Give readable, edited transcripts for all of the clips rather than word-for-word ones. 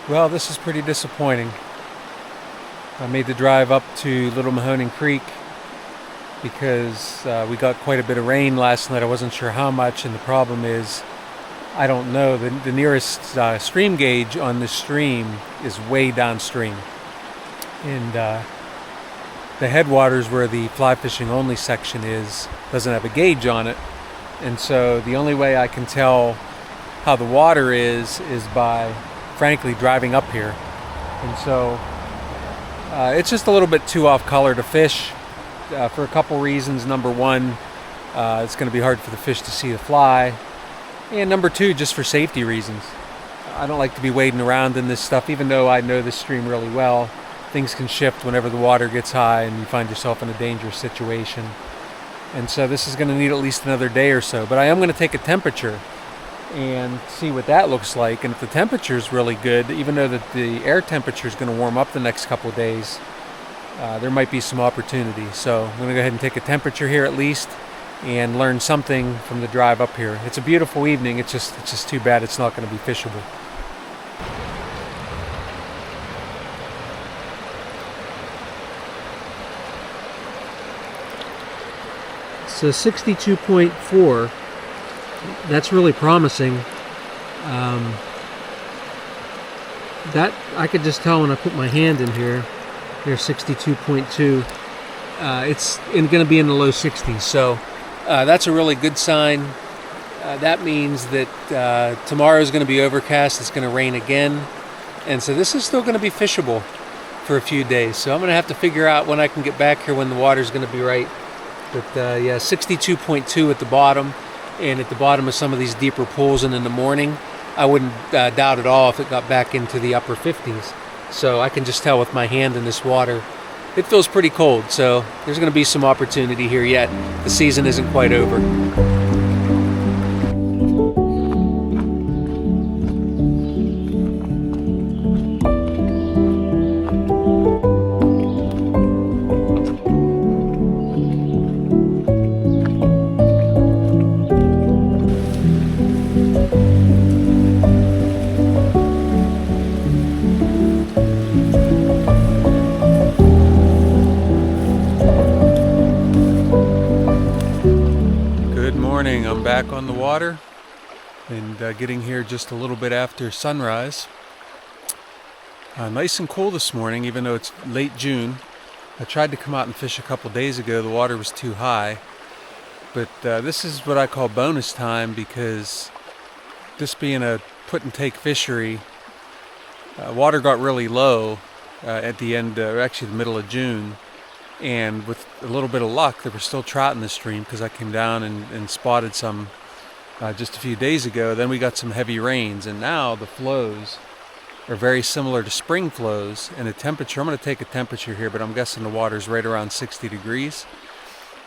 Well, this is pretty disappointing. I made the drive up to Little Mahoning Creek because we got quite a bit of rain last night. I wasn't sure how much, and the problem is I don't know. The nearest stream gauge on this stream is way downstream. And the headwaters where the fly fishing only section is doesn't have a gauge on it. And so the only way I can tell how the water is by frankly driving up here. And so it's just a little bit too off color to fish for a couple reasons. Number one, it's going to be hard for the fish to see the fly. And number two, just for safety reasons. I don't like to be wading around in this stuff, even though I know this stream really well. Things can shift whenever the water gets high and you find yourself in a dangerous situation. And so this is going to need at least another day or so. But I am going to take a temperature and see what that looks like. And if the temperature is really good, even though that the air temperature is going to warm up the next couple of days, there might be some opportunity. So I'm going to go ahead and take a temperature here at least and learn something from the drive up here. It's a beautiful evening. It's just too bad it's not going to be fishable. So 62.4, that's really promising. That I could just tell when I put my hand in here. Here's 62.2. It's going to be in the low 60s, so that's a really good sign. That means that tomorrow is going to be overcast. It's going to rain again, and so this is still going to be fishable for a few days. So I'm going to have to figure out when I can get back here when the water's going to be right. But yeah, 62.2 at the bottom, and at the bottom of some of these deeper pools and in the morning, I wouldn't doubt at all if it got back into the upper 50s. So I can just tell with my hand in this water, it feels pretty cold. So there's going to be some opportunity here yet. The season isn't quite over. I'm back on the water and getting here just a little bit after sunrise. Nice and cool this morning, even though it's late June. I tried to come out and fish a couple days ago. The water was too high, but this is what I call bonus time, because this being a put and take fishery, water got really low at the end, actually the middle of June. And with a little bit of luck, there were still trout in the stream because I came down and spotted some just a few days ago. Then we got some heavy rains, and now the flows are very similar to spring flows. And the temperature, I'm going to take a temperature here, but I'm guessing the water's right around 60 degrees.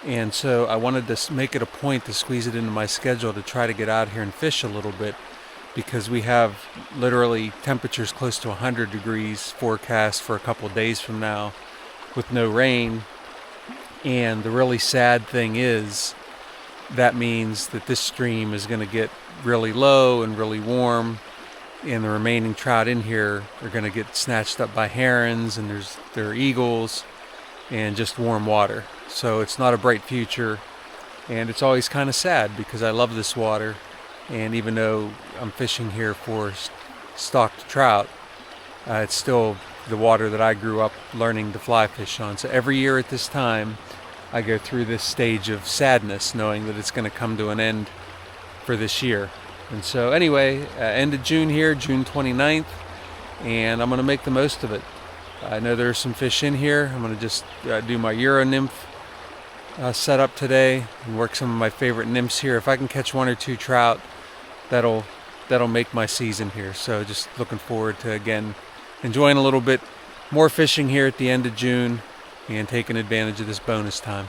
And so I wanted to make it a point to squeeze it into my schedule to try to get out here and fish a little bit, because we have literally temperatures close to 100 degrees forecast for a couple of days from now, with no rain. And the really sad thing is that means that this stream is going to get really low and really warm, and the remaining trout in here are going to get snatched up by herons, and there are eagles, and just warm water. So it's not a bright future, and it's always kind of sad because I love this water, and even though I'm fishing here for stocked trout, it's still the water that I grew up learning to fly fish on. So every year at this time, I go through this stage of sadness, knowing that it's going to come to an end for this year. And so anyway, end of June here, June 29th, and I'm going to make the most of it. I know there's some fish in here. I'm going to just do my Euro nymph setup today and work some of my favorite nymphs here. If I can catch one or two trout, that'll make my season here. So just looking forward to, again, enjoying a little bit more fishing here at the end of June and taking advantage of this bonus time.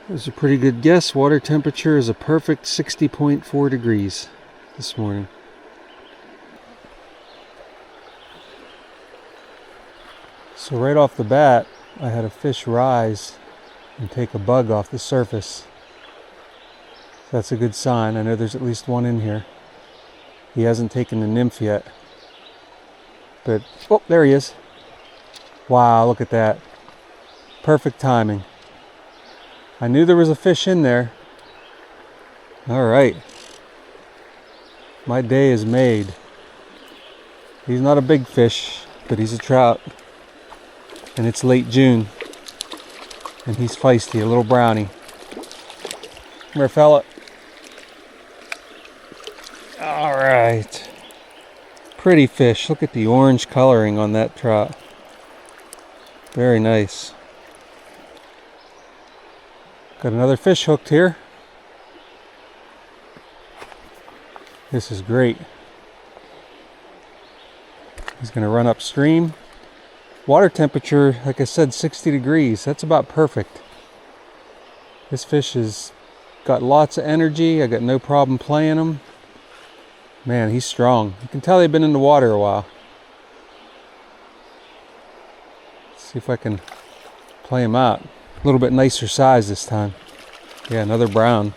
That's a pretty good guess. Water temperature is a perfect 60.4 degrees this morning. So right off the bat, I had a fish rise and take a bug off the surface. That's a good sign. I know there's at least one in here. He hasn't taken the nymph yet. But, oh, there he is. Wow, look at that. Perfect timing. I knew there was a fish in there. All right. My day is made. He's not a big fish, but he's a trout. And it's late June. And he's feisty, a little brownie. Come here, fella. All right. Pretty fish. Look at the orange coloring on that trout. Very nice. Got another fish hooked here. This is great. He's going to run upstream. Water temperature, like I said, 60 degrees. That's about perfect. This fish has got lots of energy. I got no problem playing him. Man, he's strong. You can tell they've been in the water a while. Let's see if I can play him out. A little bit nicer size this time. Yeah, another brown.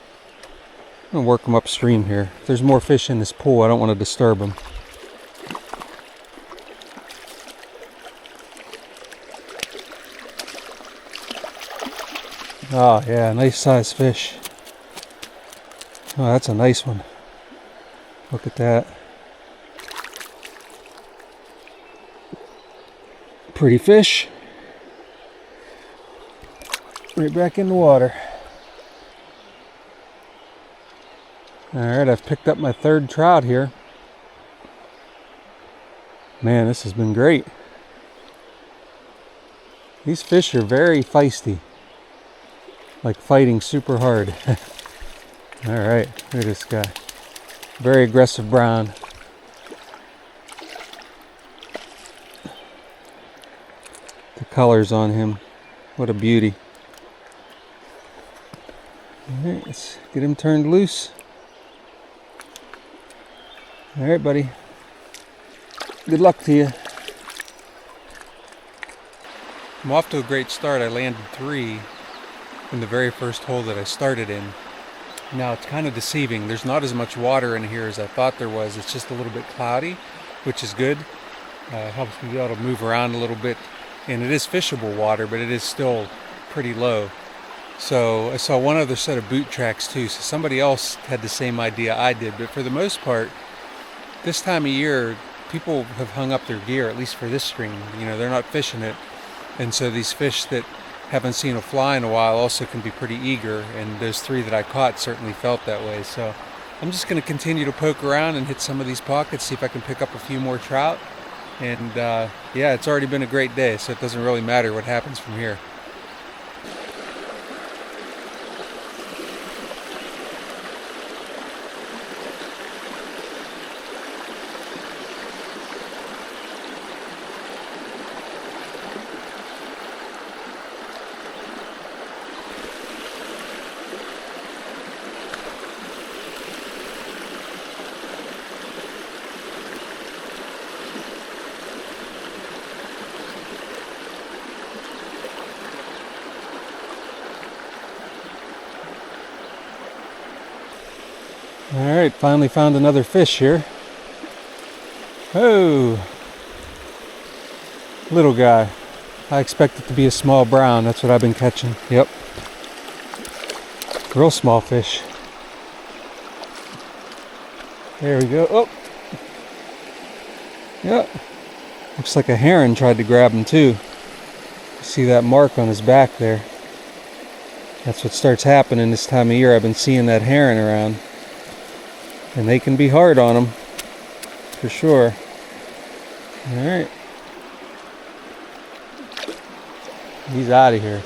I'm going to work him upstream here. If there's more fish in this pool, I don't want to disturb them. Oh yeah, nice size fish. Oh, that's a nice one. Look at that. Pretty fish. Right back in the water. Alright, I've picked up my third trout here. Man, this has been great. These fish are very feisty. Like fighting super hard. Alright, look at this guy. Very aggressive brown. The colors on him. What a beauty. Alright, let's get him turned loose. Alright, buddy. Good luck to you. I'm off to a great start. I landed 3 in the very first hole that I started in. Now it's kind of deceiving. There's not as much water in here as I thought there was. It's just a little bit cloudy, which is good. Helps me be able to move around a little bit. And it is fishable water, but it is still pretty low. So I saw one other set of boot tracks too. So somebody else had the same idea I did. But for the most part, this time of year, people have hung up their gear, at least for this stream. You know, they're not fishing it. And so these fish that haven't seen a fly in a while also can be pretty eager, and those 3 that I caught certainly felt that way. So I'm just going to continue to poke around and hit some of these pockets, see if I can pick up a few more trout. And yeah, it's already been a great day, so it doesn't really matter what happens from here. Alright, finally found another fish here. Oh, little guy. I expect it to be a small brown. That's what I've been catching. Yep. Real small fish. There we go. Oh. Yep. Looks like a heron tried to grab him too. See that mark on his back there? That's what starts happening this time of year. I've been seeing that heron around. And they can be hard on them, for sure. Alright. He's out of here.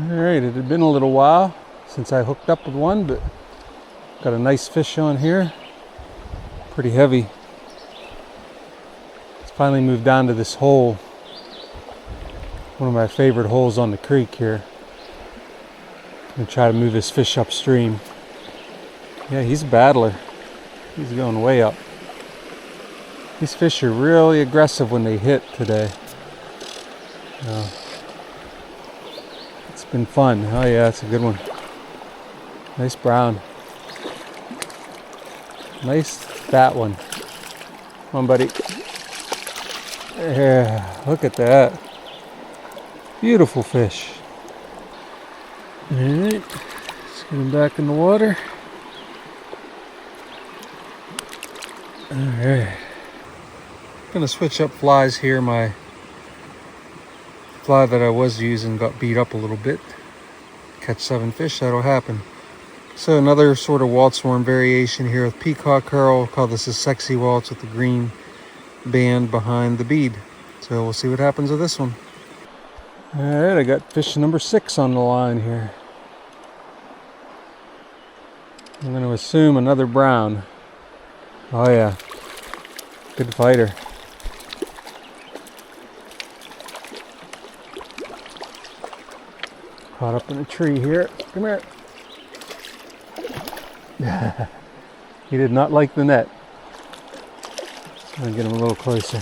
Alright, it had been a little while since I hooked up with one, but Got a nice fish on here. Pretty heavy. It's finally moved down to this hole. One of my favorite holes on the creek here. I'm gonna try to move this fish upstream. Yeah, he's a battler. He's going way up. These fish are really aggressive when they hit today. It's been fun. Oh yeah, it's a good one. Nice brown. Nice fat one. Come on, buddy. Yeah, look at that. Beautiful fish. Alright, let's get him back in the water. Alright. Gonna switch up flies here. My fly that I was using got beat up a little bit. Catch 7 fish, that'll happen. So another sort of waltz worm variation here with peacock curl. Call this a sexy waltz with the green band behind the bead. So we'll see what happens with this one. Alright, I got fish number 6 on the line here. I'm going to assume another brown. Oh yeah, good fighter. Caught up in a tree here. Come here. He did not like the net. I'm going to get him a little closer.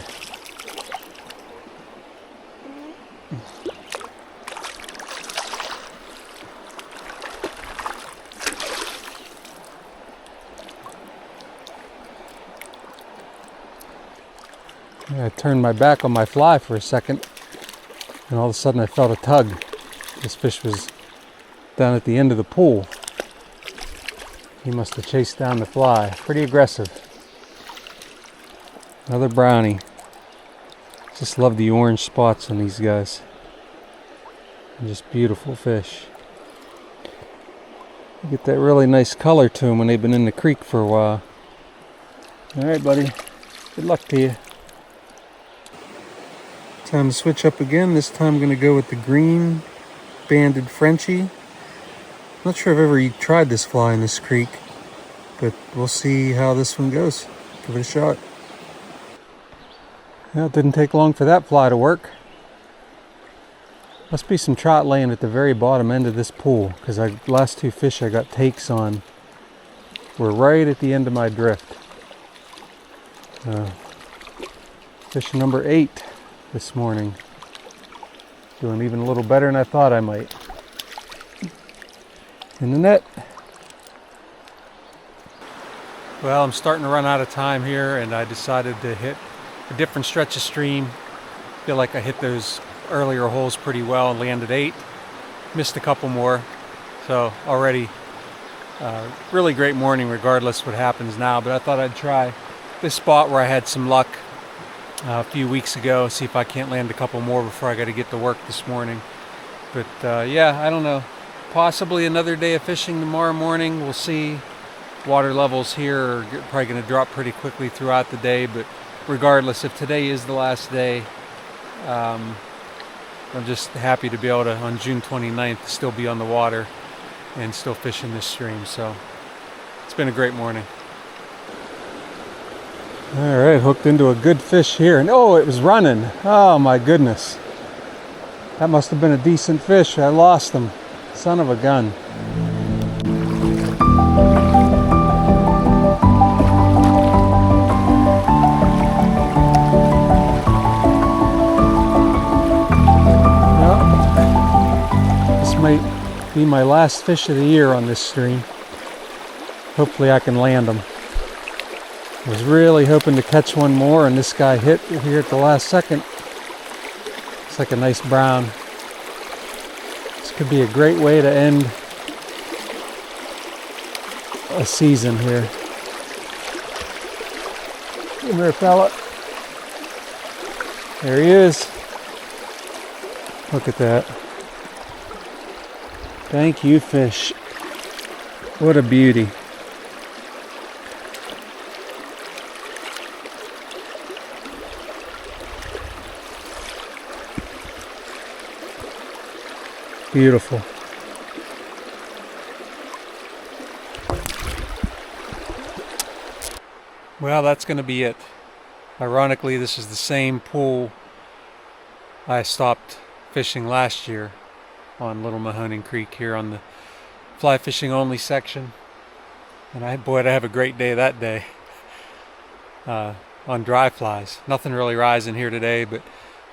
I turned my back on my fly for a second, and all of a sudden I felt a tug. This fish was down at the end of the pool. He must have chased down the fly. Pretty aggressive. Another brownie. Just love the orange spots on these guys. They're just beautiful fish. You get that really nice color to them when they've been in the creek for a while. Alright, buddy. Good luck to you. Time to switch up again. This time I'm going to go with the green banded Frenchie. Not sure if I've ever tried this fly in this creek, but we'll see how this one goes. Give it a shot. Well, it didn't take long for that fly to work. Must be some trout laying at the very bottom end of this pool, because the last 2 fish I got takes on were right at the end of my drift. Fish number 8 this morning. Doing even a little better than I thought I might. In the net. Well, I'm starting to run out of time here, and I decided to hit a different stretch of stream. Feel like I hit those earlier holes pretty well and landed 8. Missed a couple more. So already really great morning regardless what happens now, but I thought I'd try this spot where I had some luck a few weeks ago, see if I can't land a couple more before I got to get to work this morning. But yeah, I don't know. Possibly another day of fishing tomorrow morning. We'll see. Water levels here are probably going to drop pretty quickly throughout the day, but regardless, if today is the last day, I'm just happy to be able to, on June 29th, still be on the water and still fishing this stream. So it's been a great morning. All right, hooked into a good fish here, and oh, it was running. Oh my goodness. That must have been a decent fish. I lost him. Son of a gun. Well, this might be my last fish of the year on this stream. Hopefully I can land them. I was really hoping to catch one more, and this guy hit here at the last second. It's like a nice brown. This could be a great way to end a season here. Come here, fella. There he is. Look at that. Thank you, fish. What a beauty. Beautiful. Well, that's going to be it. Ironically, this is the same pool I stopped fishing last year on Little Mahoning Creek here on the fly fishing only section. And boy, did I have a great day that day on dry flies. Nothing really rising here today, but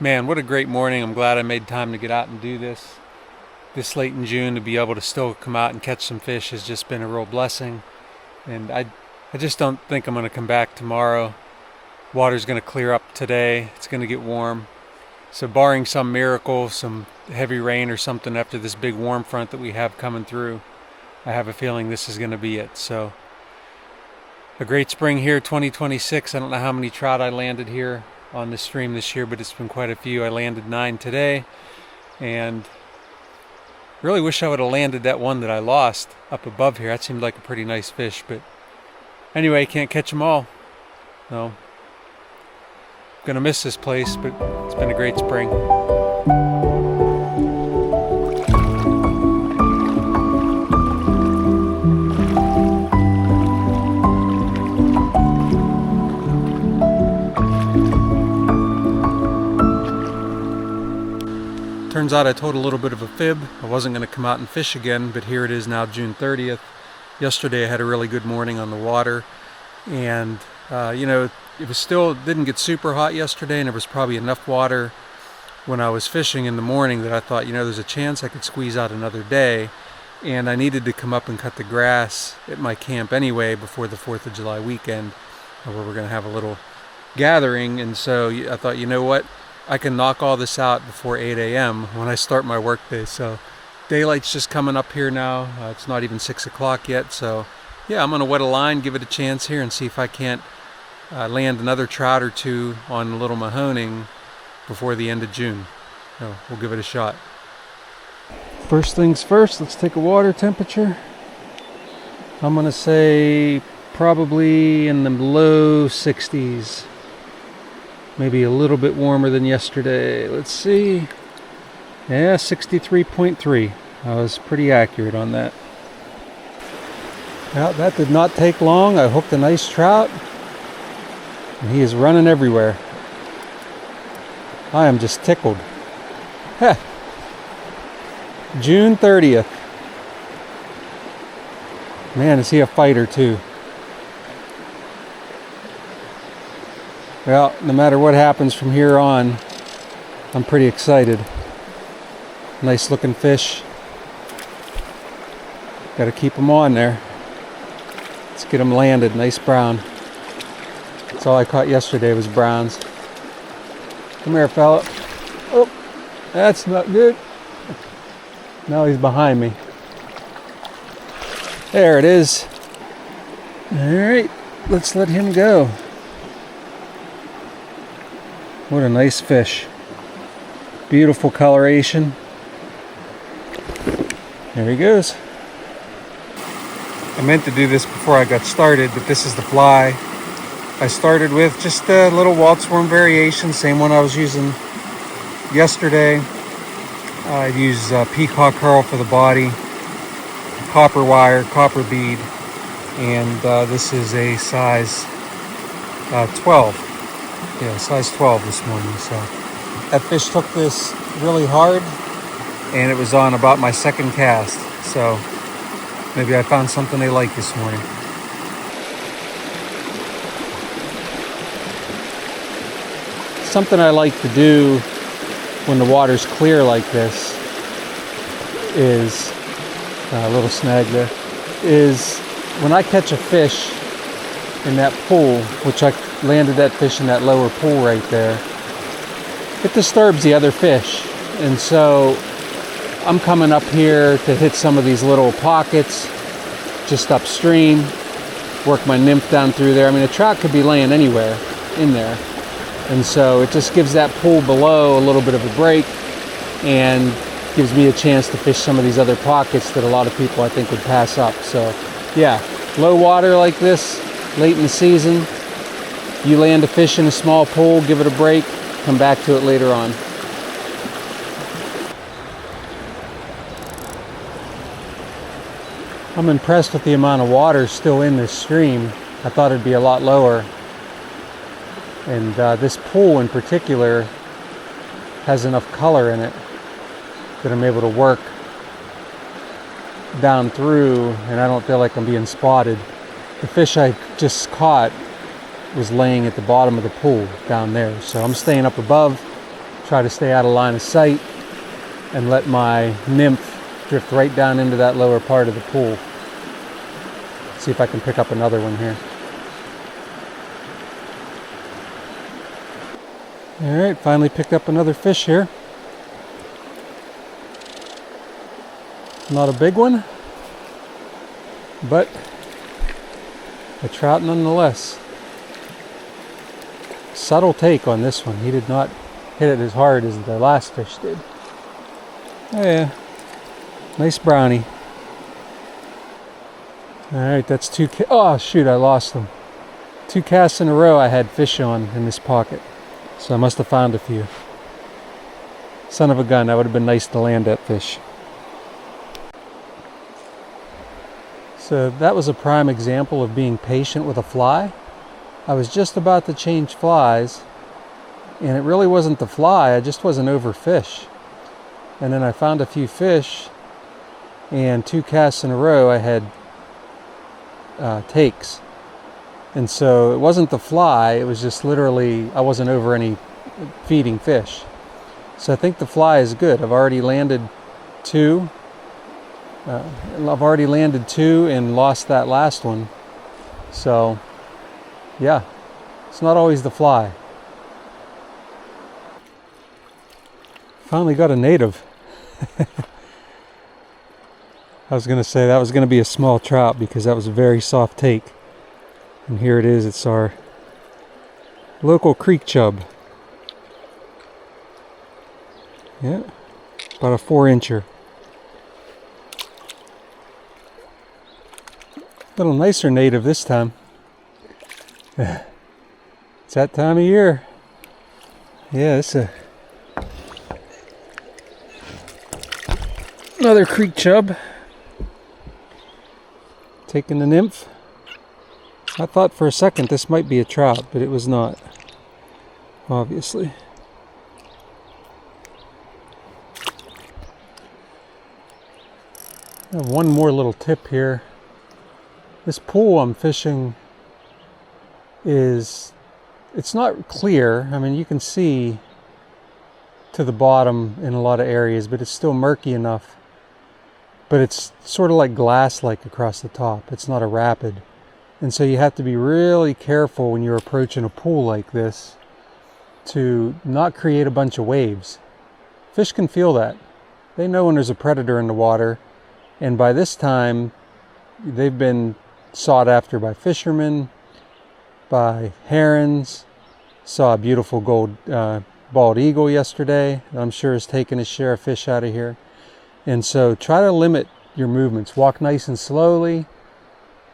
man, what a great morning. I'm glad I made time to get out and do this late in June. To be able to still come out and catch some fish has just been a real blessing. And I just don't think I'm going to come back tomorrow. Water's going to clear up today. It's going to get warm. So barring some miracle, some heavy rain or something after this big warm front that we have coming through, I have a feeling this is going to be it. So a great spring here, 2026. I don't know how many trout I landed here on the stream this year, but it's been quite a few. I landed 9 today, and really wish I would have landed that one that I lost up above here. That seemed like a pretty nice fish, but anyway, can't catch them all. No. Gonna miss this place, but it's been a great spring. Turns out I told a little bit of a fib. I wasn't going to come out and fish again, but here it is now, June 30th. Yesterday I had a really good morning on the water, and it was still didn't get super hot yesterday, and there was probably enough water when I was fishing in the morning that I thought, there's a chance I could squeeze out another day. And I needed to come up and cut the grass at my camp anyway before the 4th of July weekend, where we're going to have a little gathering. And so I thought, you know what, I can knock all this out before 8 a.m. when I start my work day. So daylight's just coming up here now. It's not even 6 o'clock yet. So yeah, I'm going to wet a line, give it a chance here, and see if I can't land another trout or two on Little Mahoning before the end of June. So we'll give it a shot. First things first, let's take a water temperature. I'm going to say probably in the low 60s. Maybe a little bit warmer than yesterday. Let's see. Yeah, 63.3. I was pretty accurate on that. Well, that did not take long. I hooked a nice trout, and he is running everywhere. I am just tickled. Heh. June 30th. Man, is he a fighter too. Well, no matter what happens from here on, I'm pretty excited. Nice looking fish. Got to keep them on there. Let's get them landed. Nice brown. That's all I caught yesterday was browns. Come here, fella. Oh, that's not good. Now he's behind me. There it is. All right, let's let him go. What a nice fish. Beautiful coloration. There he goes. I meant to do this before I got started, but this is the fly I started with. Just a little waltz worm variation, same one I was using yesterday. I use peacock herl for the body, copper wire, copper bead, and this is a size 12. Yeah, size 12 this morning. So that fish took this really hard, and it was on about my second cast. So maybe I found something they like this morning. Something I like to do when the water's clear like this is, a little snag there, is when I catch a fish in that pool, which I landed that fish in that lower pool right there, it disturbs the other fish. And so I'm coming up here to hit some of these little pockets just upstream, work my nymph down through there. I mean, a trout could be laying anywhere in there. And so it just gives that pool below a little bit of a break and gives me a chance to fish some of these other pockets that a lot of people I think would pass up. So yeah, low water like this, late in the season, you land a fish in a small pool, give it a break, come back to it later on. I'm impressed with the amount of water still in this stream. I thought it'd be a lot lower. And this pool in particular has enough color in it that I'm able to work down through, and I don't feel like I'm being spotted. The fish I just caught was laying at the bottom of the pool down there, so I'm staying up above, try to stay out of line of sight, and let my nymph drift right down into that lower part of the pool. See if I can pick up another one here. Alright, finally picked up another fish here. Not a big one, but a trout nonetheless. Subtle take on this one. He did not hit it as hard as the last fish did. Oh yeah, nice brownie. Alright, that's two. Oh shoot, I lost them. 2 casts in a row I had fish on in this pocket. So I must have found a few. Son of a gun, that would have been nice to land that fish. So that was a prime example of being patient with a fly. I was just about to change flies, and it really wasn't the fly, I just wasn't over fish. And then I found a few fish, and 2 casts in a row I had takes. And so it wasn't the fly, it was just literally I wasn't over any feeding fish. So I think the fly is good. I've already landed 2. And lost that last one. So yeah, it's not always the fly. Finally got a native. I was going to say that was going to be a small trout because that was a very soft take. And here it is, it's our local creek chub. Yeah, about a 4-incher. A little nicer native this time. It's that time of year. Yeah, it's another creek chub. Taking the nymph. I thought for a second this might be a trout, but it was not, obviously. I have one more little tip here. This pool I'm fishing it's not clear. I mean, you can see to the bottom in a lot of areas, but it's still murky enough. But it's sort of like glass-like across the top. It's not a rapid. And so you have to be really careful when you're approaching a pool like this to not create a bunch of waves. Fish can feel that. They know when there's a predator in the water. And by this time, they've been sought after by fishermen, by herons. Saw a beautiful bald eagle yesterday that I'm sure has taken his share of fish out of here. And so try to limit your movements. Walk nice and slowly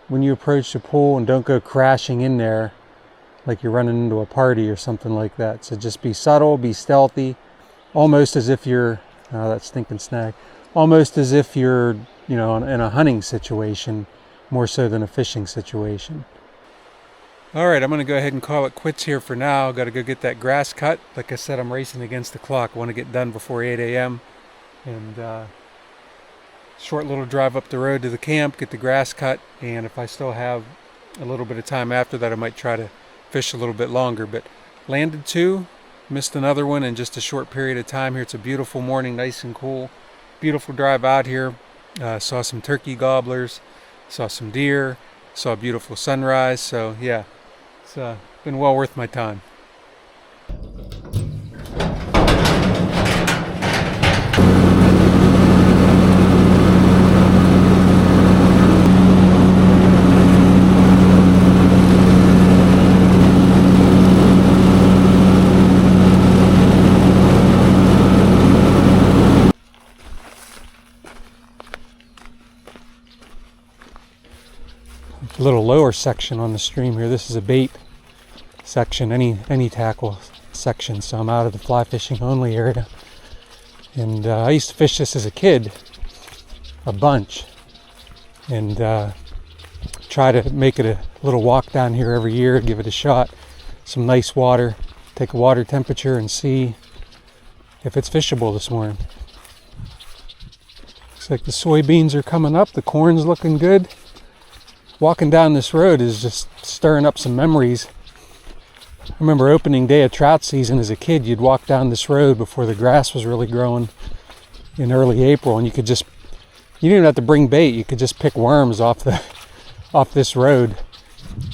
when you approach the pool, and don't go crashing in there like you're running into a party or something like that. So just be subtle, be stealthy, almost as if you're, oh, that stinking snag, almost as if you're, in a hunting situation more so than a fishing situation. All right, I'm going to go ahead and call it quits here for now. Got to go get that grass cut. Like I said, I'm racing against the clock. I want to get done before 8 a.m. And short little drive up the road to the camp, get the grass cut, and if I still have a little bit of time after that, I might try to fish a little bit longer. But landed 2, missed another one in just a short period of time here. It's a beautiful morning, nice and cool. Beautiful drive out here. Saw some turkey gobblers, saw some deer, saw a beautiful sunrise. So yeah, it's been well worth my time. Little lower section on the stream here. This is a bait section, any tackle section, so I'm out of the fly fishing only area. And I used to fish this as a kid a bunch and try to make it little walk down here every year, give it a shot. Some nice water, take a water temperature and see if it's fishable this morning. Looks like the soybeans are coming up, the corn's looking good. Walking down this road is just stirring up some memories. I remember opening day of trout season as a kid, you'd walk down this road before the grass was really growing in early April, and you didn't even have to bring bait, you could just pick worms off this road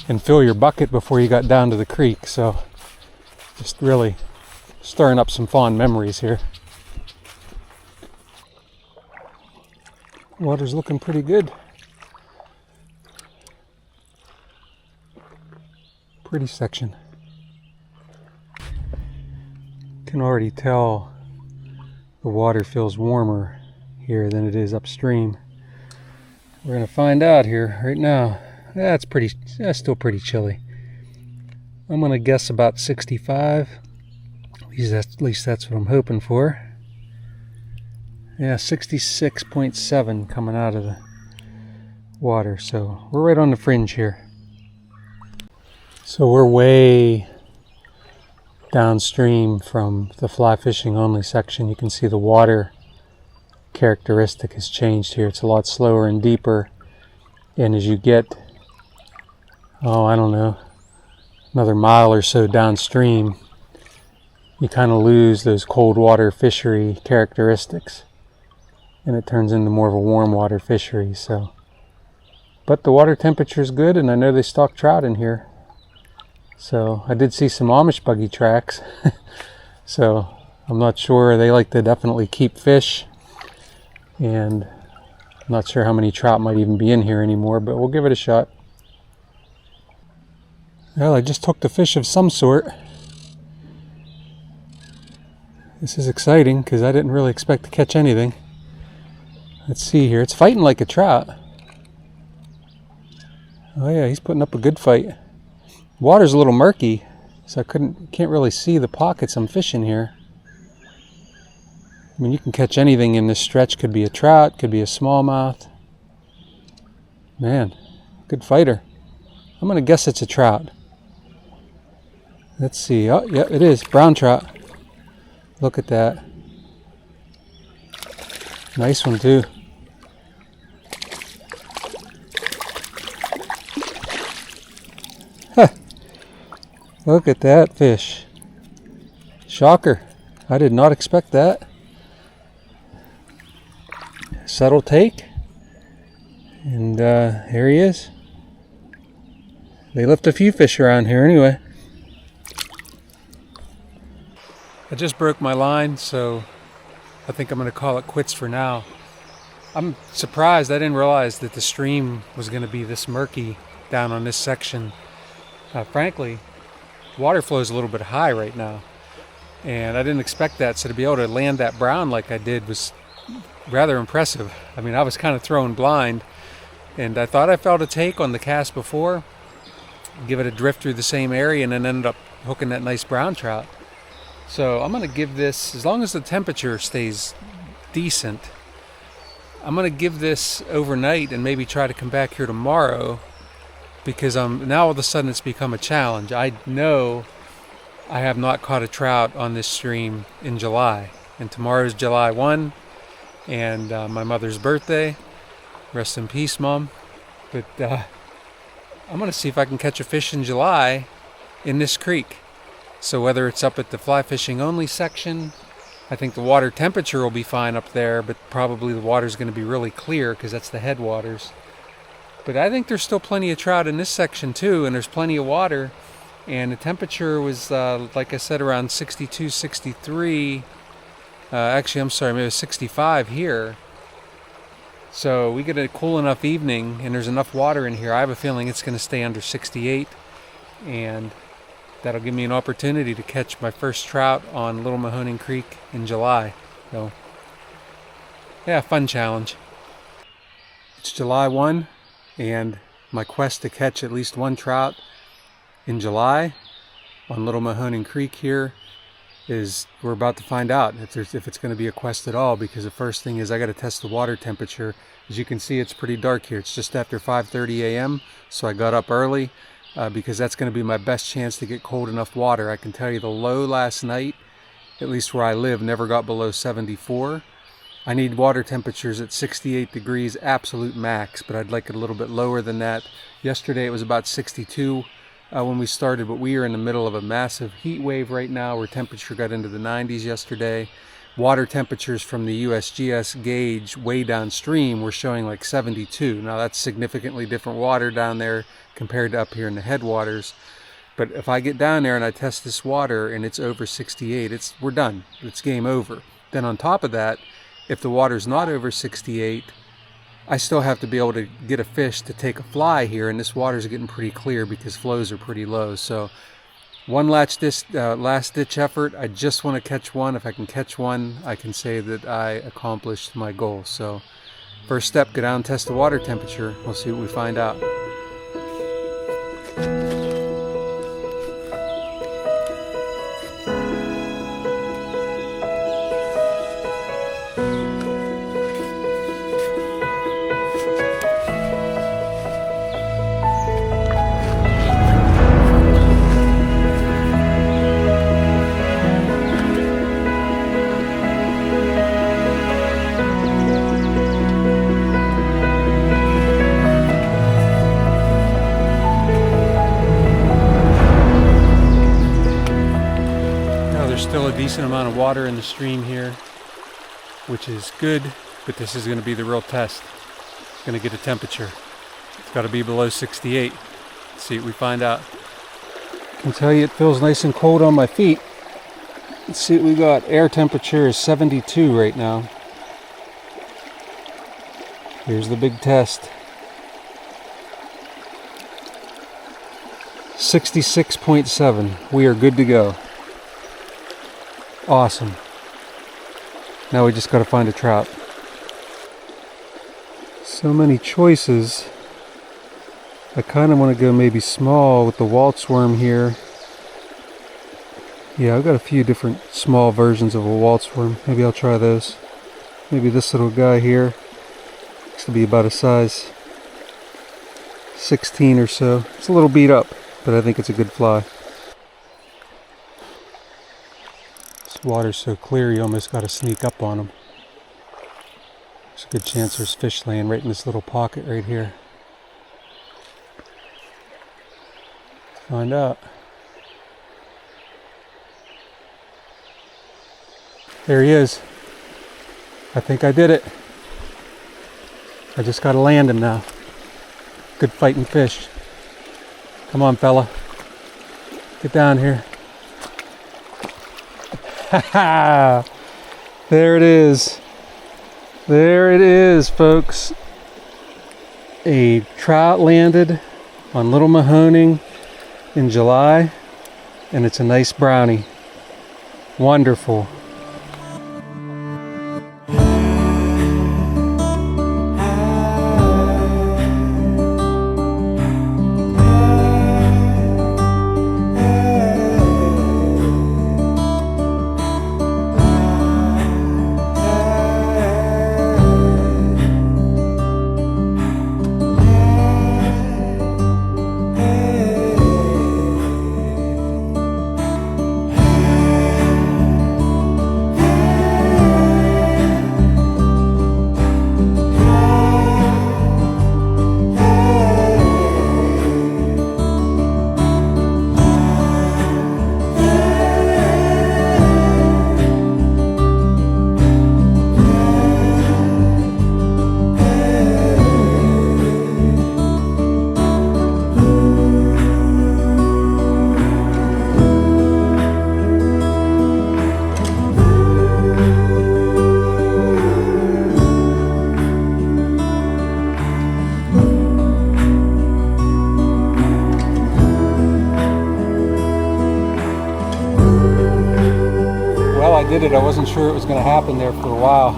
and fill your bucket before you got down to the creek. So just really stirring up some fond memories here. Water's looking pretty good. Pretty section. Can already tell the water feels warmer here than it is upstream. We're gonna find out here right now. That's still pretty chilly. I'm gonna guess about 65. At least that's what I'm hoping for. Yeah, 66.7 coming out of the water, so we're right on the fringe here. So we're way downstream from the fly fishing only section. You can see the water characteristic has changed here. It's a lot slower and deeper, and as you get, I don't know, another mile or so downstream, you kind of lose those cold water fishery characteristics, and it turns into more of a warm water fishery. So, but the water temperature is good, and I know they stock trout in here. So I did see some Amish buggy tracks. So I'm not sure. They like to definitely keep fish, and I'm not sure how many trout might even be in here anymore, but we'll give it a shot. Well, I just hooked a fish of some sort. This is exciting because I didn't really expect to catch anything. Let's see here. It's fighting like a trout. Oh yeah, he's putting up a good fight. Water's a little murky, so can't really see the pockets I'm fishing here. I mean, you can catch anything in this stretch. Could be a trout, could be a smallmouth. Man, good fighter. I'm gonna guess it's a trout. Let's see. Oh, yeah, it is. Brown trout. Look at that. Nice one too. Look at that fish. Shocker. I did not expect that. Subtle take. And here he is. They lift a few fish around here anyway. I just broke my line, so I think I'm going to call it quits for now. I'm surprised. I didn't realize that the stream was going to be this murky down on this section. Frankly, water flow is a little bit high right now, and I didn't expect that, so to be able to land that brown like I did was rather impressive. I mean, I was kind of throwing blind, and I thought I felt a take on the cast before, give it a drift through the same area, and then ended up hooking that nice brown trout. So I'm going to give this, as long as the temperature stays decent, I'm going to give this overnight and maybe try to come back here tomorrow, because now all of a sudden it's become a challenge. I know I have not caught a trout on this stream in July, and tomorrow's July 1, and my mother's birthday. Rest in peace, Mom. But I'm going to see if I can catch a fish in July in this creek. So whether it's up at the fly fishing only section, I think the water temperature will be fine up there, but probably the water's going to be really clear because that's the headwaters. But I think there's still plenty of trout in this section too, and there's plenty of water, and the temperature was like I said, around 62, 63. Actually, I'm sorry, maybe it was 65 here. So we get a cool enough evening, and there's enough water in here. I have a feeling it's going to stay under 68, and that'll give me an opportunity to catch my first trout on Little Mahoning Creek in July. So yeah, fun challenge. It's July 1, and my quest to catch at least one trout in July on Little Mahoning Creek here is we're about to find out if it's going to be a quest at all, because the first thing is I got to test the water temperature. As you can see, it's pretty dark here. It's just after 5:30 a.m. so I got up early because that's going to be my best chance to get cold enough water. I can tell you the low last night, at least where I live, never got below 74. I need water temperatures at 68 degrees absolute max, but I'd like it a little bit lower than that. Yesterday it was about 62 when we started, but we are in the middle of a massive heat wave right now where temperature got into the 90s yesterday. Water temperatures from the USGS gauge way downstream were showing like 72. Now that's significantly different water down there compared to up here in the headwaters. But if I get down there and I test this water and it's over 68, we're done. It's game over. Then on top of that, if the water's not over 68, I still have to be able to get a fish to take a fly here, and this water's getting pretty clear because flows are pretty low. So one last ditch effort. I just want to catch one. If I can catch one, I can say that I accomplished my goal. So first step, go down and test the water temperature. We'll see what we find out. Still a decent amount of water in the stream here, which is good, but this is going to be the real test. It's going to get a temperature. It's got to be below 68. Let's see what we find out. I can tell you it feels nice and cold on my feet. Let's see what we got. Air temperature is 72 right now. Here's the big test. 66.7. We are good to go. Awesome. Now we just got to find a trout. So many choices. I kind of want to go maybe small with the waltz worm here. Yeah, I've got a few different small versions of a waltz worm. Maybe I'll try those. Maybe this little guy here. Looks to be about a size 16 or so. It's a little beat up, but I think it's a good fly. Water's so clear you almost got to sneak up on them. There's a good chance there's fish laying right in this little pocket right here. Let's find out. There he is. I think I did it. I just got to land him now. Good fighting fish. Come on, fella. Get down here. There it is. There it is, folks. A trout landed on Little Mahoning in July, and it's a nice brownie. Wonderful. Did it. I wasn't sure it was going to happen there for a while.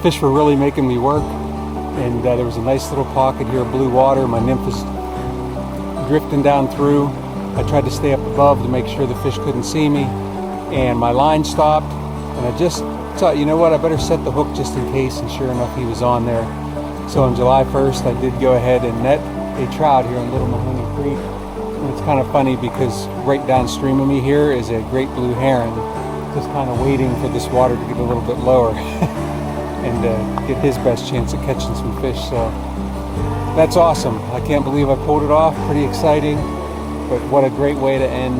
Fish were really making me work, and there was a nice little pocket here of blue water. My nymph was drifting down through. I tried to stay up above to make sure the fish couldn't see me. and my line stopped, and I just thought, you know what, I better set the hook just in case, and sure enough, he was on there. So on July 1st, I did go ahead and net a trout here in Little Mahoning Creek. And it's kind of funny because right downstream of me here is a great blue heron, just kind of waiting for this water to get a little bit lower and get his best chance at catching some fish. So that's awesome. I can't believe I pulled it off. Pretty exciting, but what a great way to end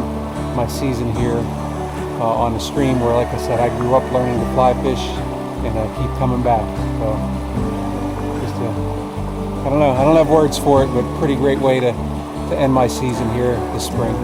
my season here on a stream where, like I said, I grew up learning to fly fish, and I keep coming back. So just I don't know, I don't have words for it, but pretty great way to end my season here this spring.